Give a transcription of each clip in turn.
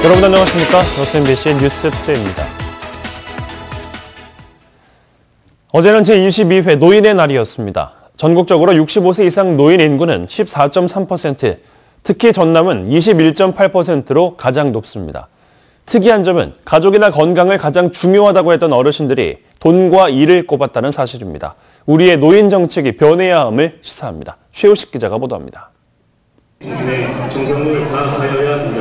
여러분 안녕하십니까? MBC 뉴스 투데이입니다. 어제는 제22회 노인의 날이었습니다. 전국적으로 65세 이상 노인 인구는 14.3%, 특히 전남은 21.8%로 가장 높습니다. 특이한 점은 가족이나 건강을 가장 중요하다고 했던 어르신들이 돈과 일을 꼽았다는 사실입니다. 우리의 노인 정책이 변해야 함을 시사합니다. 최우식 기자가 보도합니다.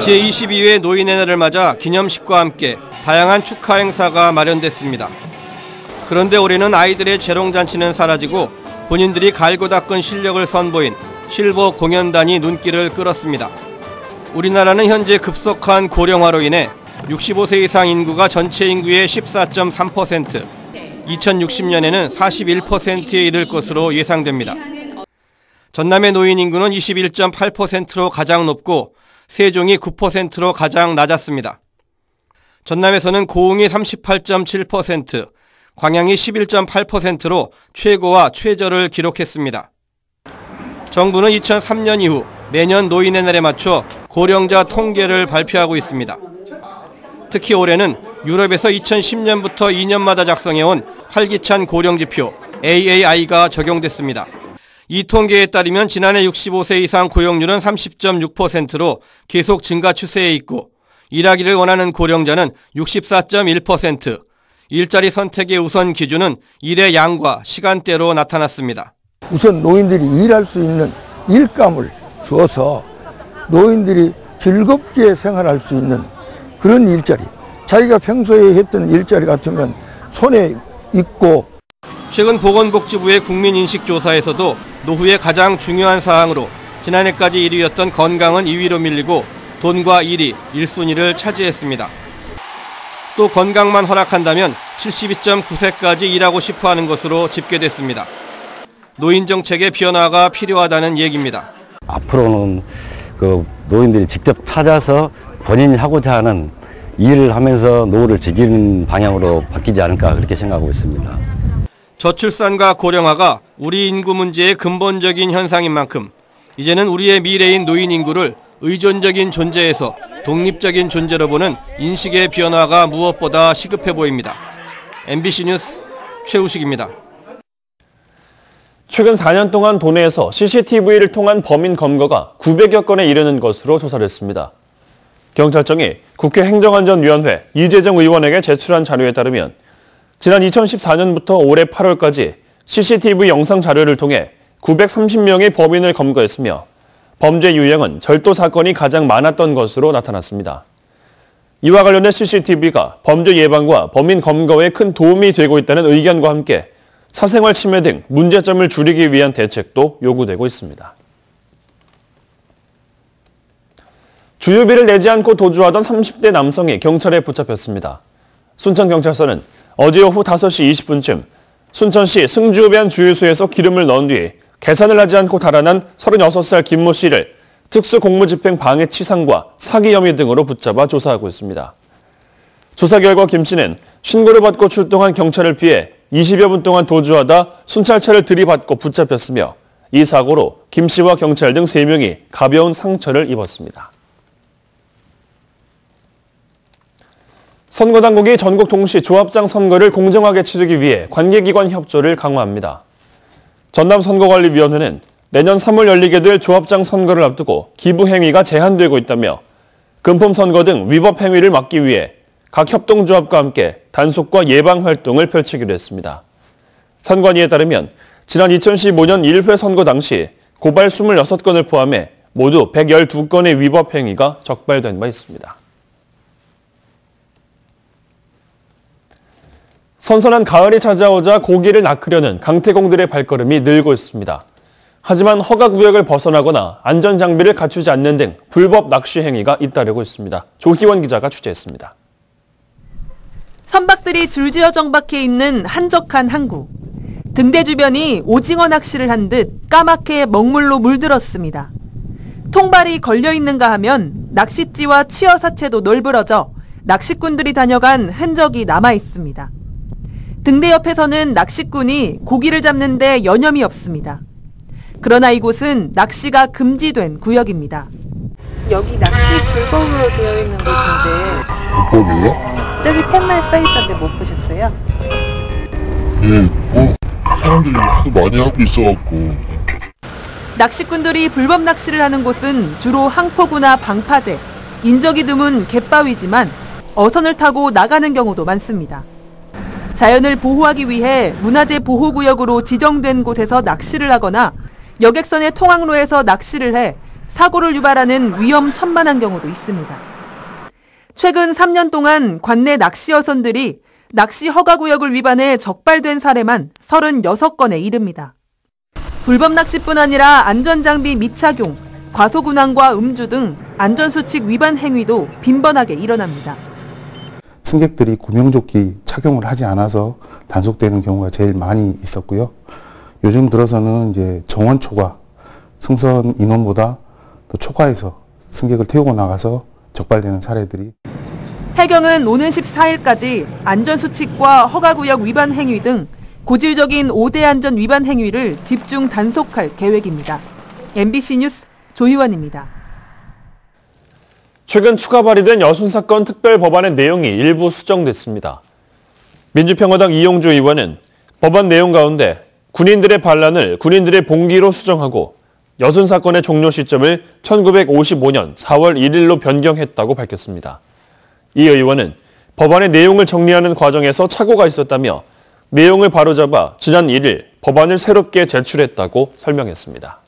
제22회 노인의 날을 맞아 기념식과 함께 다양한 축하 행사가 마련됐습니다. 그런데 올해는 아이들의 재롱잔치는 사라지고 본인들이 갈고 닦은 실력을 선보인 실버 공연단이 눈길을 끌었습니다. 우리나라는 현재 급속한 고령화로 인해 65세 이상 인구가 전체 인구의 14.3%, 2060년에는 41%에 이를 것으로 예상됩니다. 전남의 노인 인구는 21.8%로 가장 높고 세종이 9%로 가장 낮았습니다. 전남에서는 고흥이 38.7%, 광양이 11.8%로 최고와 최저를 기록했습니다. 정부는 2003년 이후 매년 노인의 날에 맞춰 고령자 통계를 발표하고 있습니다. 특히 올해는 유럽에서 2010년부터 2년마다 작성해온 활기찬 고령지표 AAI가 적용됐습니다. 이 통계에 따르면 지난해 65세 이상 고용률은 30.6%로 계속 증가 추세에 있고 일하기를 원하는 고령자는 64.1%, 일자리 선택의 우선 기준은 일의 양과 시간대로 나타났습니다. 우선 노인들이 일할 수 있는 일감을 주어서 노인들이 즐겁게 생활할 수 있는 그런 일자리, 자기가 평소에 했던 일자리 같으면 손에 있고. 최근 보건복지부의 국민인식조사에서도 노후의 가장 중요한 사항으로 지난해까지 1위였던 건강은 2위로 밀리고 돈과 일이 1순위를 차지했습니다. 또 건강만 허락한다면 72.9세까지 일하고 싶어하는 것으로 집계됐습니다. 노인 정책의 변화가 필요하다는 얘기입니다. 앞으로는 노인들이 직접 찾아서 본인이 하고자 하는 일을 하면서 노후를 즐기는 방향으로 바뀌지 않을까 그렇게 생각하고 있습니다. 저출산과 고령화가 우리 인구 문제의 근본적인 현상인 만큼 이제는 우리의 미래인 노인 인구를 의존적인 존재에서 독립적인 존재로 보는 인식의 변화가 무엇보다 시급해 보입니다. MBC 뉴스 최우식입니다. 최근 4년 동안 도내에서 CCTV를 통한 범인 검거가 900여 건에 이르는 것으로 조사를 했습니다. 경찰청이 국회 행정안전위원회 이재정 의원에게 제출한 자료에 따르면 지난 2014년부터 올해 8월까지 CCTV 영상 자료를 통해 930명의 범인을 검거했으며 범죄 유형은 절도 사건이 가장 많았던 것으로 나타났습니다. 이와 관련해 CCTV가 범죄 예방과 범인 검거에 큰 도움이 되고 있다는 의견과 함께 사생활 침해 등 문제점을 줄이기 위한 대책도 요구되고 있습니다. 주유비를 내지 않고 도주하던 30대 남성이 경찰에 붙잡혔습니다. 순천경찰서는 어제 오후 5시 20분쯤 순천시 승주변 주유소에서 기름을 넣은 뒤 계산을 하지 않고 달아난 36살 김모 씨를 특수공무집행 방해치상과 사기 혐의 등으로 붙잡아 조사하고 있습니다. 조사 결과 김 씨는 신고를 받고 출동한 경찰을 피해 20여 분 동안 도주하다 순찰차를 들이받고 붙잡혔으며 이 사고로 김 씨와 경찰 등 3명이 가벼운 상처를 입었습니다. 선거당국이 전국 동시 조합장 선거를 공정하게 치르기 위해 관계기관 협조를 강화합니다. 전남선거관리위원회는 내년 3월 열리게 될 조합장 선거를 앞두고 기부 행위가 제한되고 있다며 금품 선거 등 위법 행위를 막기 위해 각 협동조합과 함께 단속과 예방 활동을 펼치기로 했습니다. 선관위에 따르면 지난 2015년 1회 선거 당시 고발 26건을 포함해 모두 112건의 위법 행위가 적발된 바 있습니다. 선선한 가을이 찾아오자 고기를 낚으려는 강태공들의 발걸음이 늘고 있습니다. 하지만 허가구역을 벗어나거나 안전장비를 갖추지 않는 등 불법 낚시 행위가 잇따르고 있습니다. 조희원 기자가 취재했습니다. 선박들이 줄지어 정박해 있는 한적한 항구. 등대 주변이 오징어 낚시를 한 듯 까맣게 먹물로 물들었습니다. 통발이 걸려있는가 하면 낚싯지와 치어 사체도 널브러져 낚시꾼들이 다녀간 흔적이 남아 있습니다. 등대 옆에서는 낚시꾼이 고기를 잡는 데 여념이 없습니다. 그러나 이곳은 낚시가 금지된 구역입니다. 여기 낚시 불법으로 되어 있는 곳인데. 불법이요? 저기 팻말 써있던데 못 보셨어요? 사람들이 하도 많이 하고 있어갖고. 낚시꾼들이 불법 낚시를 하는 곳은 주로 항포구나 방파제, 인적이 드문 갯바위지만 어선을 타고 나가는 경우도 많습니다. 자연을 보호하기 위해 문화재 보호구역으로 지정된 곳에서 낚시를 하거나 여객선의 통항로에서 낚시를 해 사고를 유발하는 위험천만한 경우도 있습니다. 최근 3년 동안 관내 낚시 어선들이 낚시 허가구역을 위반해 적발된 사례만 36건에 이릅니다. 불법 낚시뿐 아니라 안전장비 미착용, 과속운항과 음주 등 안전수칙 위반 행위도 빈번하게 일어납니다. 승객들이 구명조끼 착용을 하지 않아서 단속되는 경우가 제일 많이 있었고요. 요즘 들어서는 이제 정원 초과, 승선 인원보다 더 초과해서 승객을 태우고 나가서 적발되는 사례들이. 해경은 오는 14일까지 안전수칙과 허가구역 위반 행위 등 고질적인 5대 안전 위반 행위를 집중 단속할 계획입니다. MBC 뉴스 조희원입니다. 최근 추가 발의된 여순사건 특별법안의 내용이 일부 수정됐습니다. 민주평화당 이용주 의원은 법안 내용 가운데 군인들의 반란을 군인들의 봉기로 수정하고 여순사건의 종료 시점을 1955년 4월 1일로 변경했다고 밝혔습니다. 이 의원은 법안의 내용을 정리하는 과정에서 착오가 있었다며 내용을 바로잡아 지난 1일 법안을 새롭게 제출했다고 설명했습니다.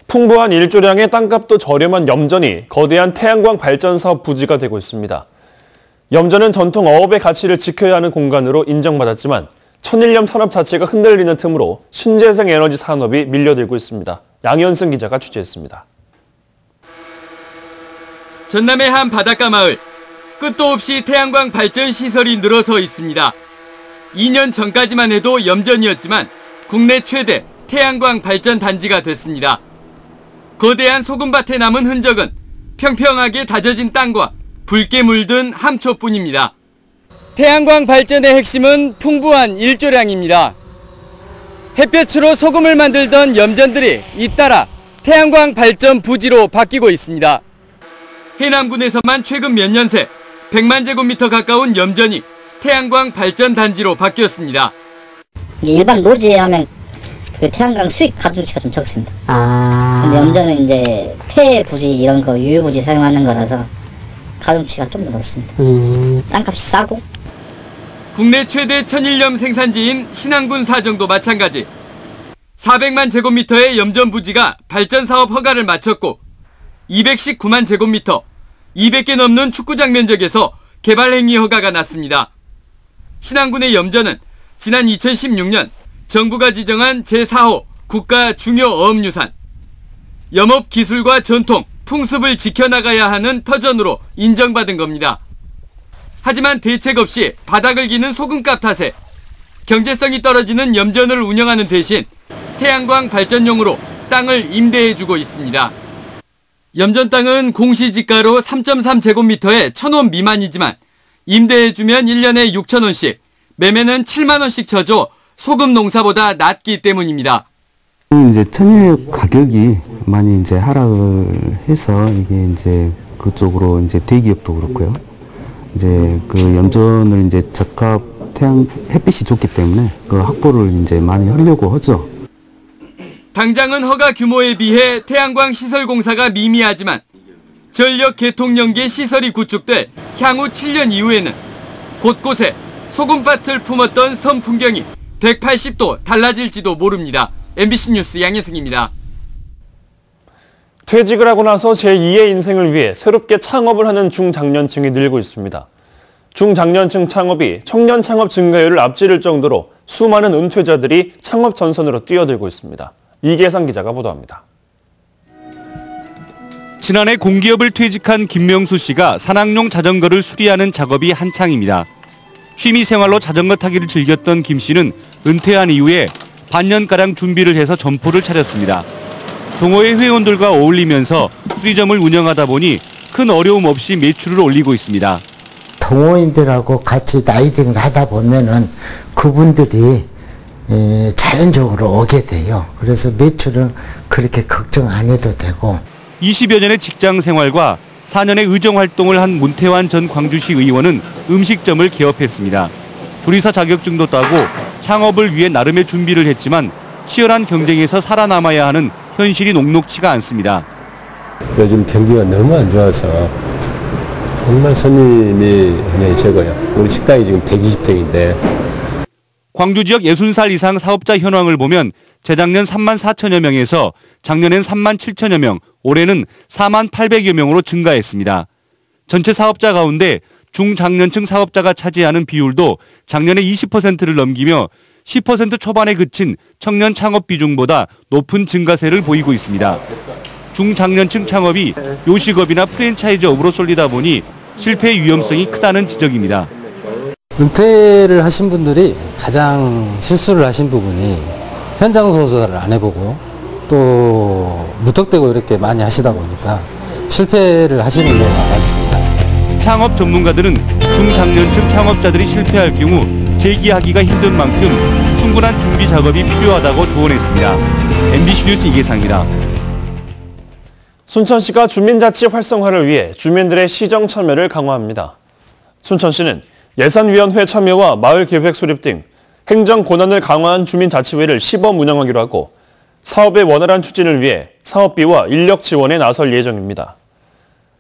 풍부한 일조량의 땅값도 저렴한 염전이 거대한 태양광 발전 사업 부지가 되고 있습니다. 염전은 전통 어업의 가치를 지켜야 하는 공간으로 인정받았지만 천일염 산업 자체가 흔들리는 틈으로 신재생 에너지 산업이 밀려들고 있습니다. 양현승 기자가 취재했습니다. 전남의 한 바닷가 마을, 끝도 없이 태양광 발전 시설이 늘어서 있습니다. 2년 전까지만 해도 염전이었지만 국내 최대 태양광 발전 단지가 됐습니다. 거대한 소금밭에 남은 흔적은 평평하게 다져진 땅과 붉게 물든 함초뿐입니다. 태양광 발전의 핵심은 풍부한 일조량입니다. 햇볕으로 소금을 만들던 염전들이 잇따라 태양광 발전 부지로 바뀌고 있습니다. 해남군에서만 최근 몇 년 새 100만 제곱미터 가까운 염전이 태양광 발전 단지로 바뀌었습니다. 일반 노지에 하면 그 태양광 수익 가중치가 좀 적습니다. 근데 염전은 이제 폐 부지 이런 거 유유 부지 사용하는 거라서 가중치가 좀 더 높습니다. 땅값이 싸고. 국내 최대 천일염 생산지인 신안군 사정도 마찬가지. 400만 제곱미터의 염전 부지가 발전 사업 허가를 마쳤고 219만 제곱미터, 200개 넘는 축구장 면적에서 개발 행위 허가가 났습니다. 신안군의 염전은 지난 2016년 정부가 지정한 제4호 국가 중요 어업유산, 염업 기술과 전통, 풍습을 지켜나가야 하는 터전으로 인정받은 겁니다. 하지만 대책 없이 바닥을 기는 소금값 탓에 경제성이 떨어지는 염전을 운영하는 대신 태양광 발전용으로 땅을 임대해주고 있습니다. 염전 땅은 공시지가로 3.3제곱미터에 1,000원 미만이지만 임대해주면 1년에 6,000원씩, 매매는 7만원씩 쳐줘 소금 농사보다 낮기 때문입니다. 이제 천일 가격이 많이 이제 하락을 해서 이게 이제 그쪽으로 이제 대기업도 그렇고요. 이제 그 염전을 이제 적합 햇빛이 좋기 때문에 그 확보를 이제 많이 하려고 하죠. 당장은 허가 규모에 비해 태양광 시설 공사가 미미하지만 전력 개통 연계 시설이 구축돼 향후 7년 이후에는 곳곳에 소금밭을 품었던 섬 풍경이 180도 달라질지도 모릅니다. MBC 뉴스 양혜승입니다. 퇴직을 하고 나서 제2의 인생을 위해 새롭게 창업을 하는 중장년층이 늘고 있습니다. 중장년층 창업이 청년 창업 증가율을 앞지를 정도로 수많은 은퇴자들이 창업 전선으로 뛰어들고 있습니다. 이계상 기자가 보도합니다. 지난해 공기업을 퇴직한 김명수 씨가 산악용 자전거를 수리하는 작업이 한창입니다. 취미생활로 자전거 타기를 즐겼던 김 씨는 은퇴한 이후에 반년가량 준비를 해서 점포를 차렸습니다. 동호회 회원들과 어울리면서 수리점을 운영하다 보니 큰 어려움 없이 매출을 올리고 있습니다. 동호인들하고 같이 라이딩을 하다 보면은 그분들이 자연적으로 오게 돼요. 그래서 매출은 그렇게 걱정 안 해도 되고. 20여 년의 직장 생활과 4년의 의정 활동을 한 문태환 전 광주시 의원은 음식점을 개업했습니다. 조리사 자격증도 따고 창업을 위해 나름의 준비를 했지만 치열한 경쟁에서 살아남아야 하는 현실이 녹록치가 않습니다. 요즘 경기가 너무 안 좋아서 정말 손님이 그냥 적어요. 우리 식당이 지금 120평인데. 광주 지역 60살 이상 사업자 현황을 보면 재작년 3만 4천여 명에서 작년엔 3만 7천여 명, 올해는 4만 800여 명으로 증가했습니다. 전체 사업자 가운데 중장년층 사업자가 차지하는 비율도 작년에 20%를 넘기며 10% 초반에 그친 청년 창업 비중보다 높은 증가세를 보이고 있습니다. 중장년층 창업이 요식업이나 프랜차이즈업으로 쏠리다 보니 실패 위험성이 크다는 지적입니다. 은퇴를 하신 분들이 가장 실수를 하신 부분이 현장 조사를 안 해보고 또 무턱대고 이렇게 많이 하시다 보니까 실패를 하시는 경우가 많습니다. 창업 전문가들은 중장년층 창업자들이 실패할 경우 재기하기가 힘든 만큼 충분한 준비 작업이 필요하다고 조언했습니다. MBC 뉴스 이계상입니다. 순천시가 주민자치 활성화를 위해 주민들의 시정 참여를 강화합니다. 순천시는 예산위원회 참여와 마을계획 수립 등 행정 권한을 강화한 주민자치회를 시범 운영하기로 하고 사업의 원활한 추진을 위해 사업비와 인력 지원에 나설 예정입니다.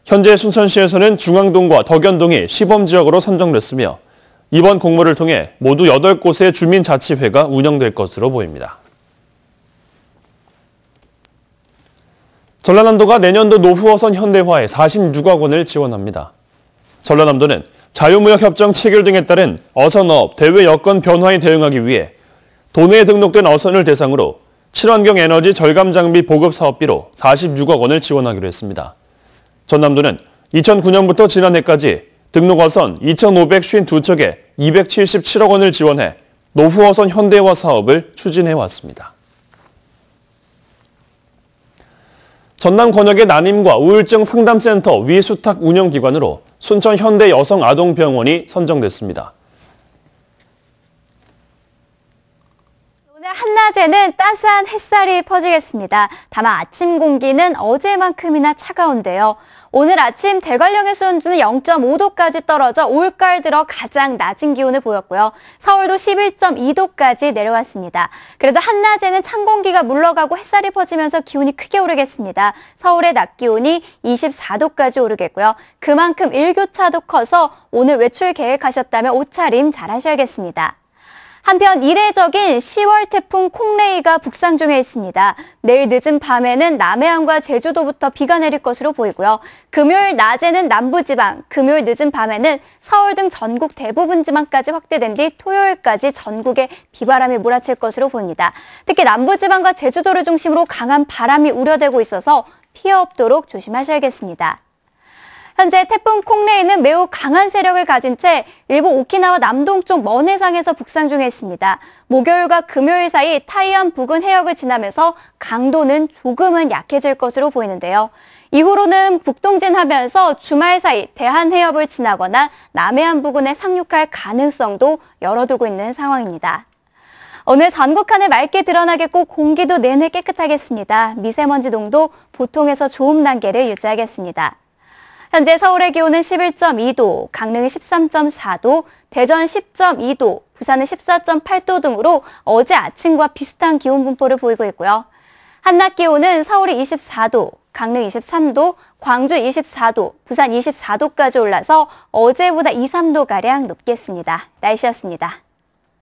현재 순천시에서는 중앙동과 덕연동이 시범지역으로 선정됐으며 이번 공모를 통해 모두 8곳의 주민자치회가 운영될 것으로 보입니다. 전라남도가 내년도 노후어선 현대화에 46억 원을 지원합니다. 전라남도는 자유무역협정 체결 등에 따른 어선업 대외 여건 변화에 대응하기 위해 도내에 등록된 어선을 대상으로 친환경 에너지 절감 장비 보급 사업비로 46억 원을 지원하기로 했습니다. 전남도는 2009년부터 지난해까지 등록어선 2,552척에 277억 원을 지원해 노후어선 현대화 사업을 추진해왔습니다. 전남 권역의 난임과 우울증 상담센터 위수탁 운영기관으로 순천 현대 여성 아동병원이 선정됐습니다. 오늘 한낮에는 따스한 햇살이 퍼지겠습니다. 다만 아침 공기는 어제만큼이나 차가운데요. 오늘 아침 대관령의 수온주는 0.5도까지 떨어져 올가을 들어 가장 낮은 기온을 보였고요. 서울도 11.2도까지 내려왔습니다. 그래도 한낮에는 찬 공기가 물러가고 햇살이 퍼지면서 기온이 크게 오르겠습니다. 서울의 낮 기온이 24도까지 오르겠고요. 그만큼 일교차도 커서 오늘 외출 계획하셨다면 옷차림 잘 하셔야겠습니다. 한편 이례적인 10월 태풍 콩레이가 북상 중에 있습니다. 내일 늦은 밤에는 남해안과 제주도부터 비가 내릴 것으로 보이고요. 금요일 낮에는 남부지방, 금요일 늦은 밤에는 서울 등 전국 대부분 지방까지 확대된 뒤 토요일까지 전국에 비바람이 몰아칠 것으로 보입니다. 특히 남부지방과 제주도를 중심으로 강한 바람이 우려되고 있어서 피해 없도록 조심하셔야겠습니다. 현재 태풍 콩레이는 매우 강한 세력을 가진 채 일본 오키나와 남동쪽 먼 해상에서 북상 중에 있습니다. 목요일과 금요일 사이 타이완 부근 해역을 지나면서 강도는 조금은 약해질 것으로 보이는데요. 이후로는 북동진하면서 주말 사이 대한해협을 지나거나 남해안 부근에 상륙할 가능성도 열어두고 있는 상황입니다. 오늘 전국 하늘 맑게 드러나겠고 공기도 내내 깨끗하겠습니다. 미세먼지 농도 보통에서 좋음 단계를 유지하겠습니다. 현재 서울의 기온은 11.2도, 강릉은 13.4도, 대전 10.2도, 부산은 14.8도 등으로 어제 아침과 비슷한 기온 분포를 보이고 있고요. 한낮 기온은 서울이 24도, 강릉 23도, 광주 24도, 부산 24도까지 올라서 어제보다 2, 3도가량 높겠습니다. 날씨였습니다.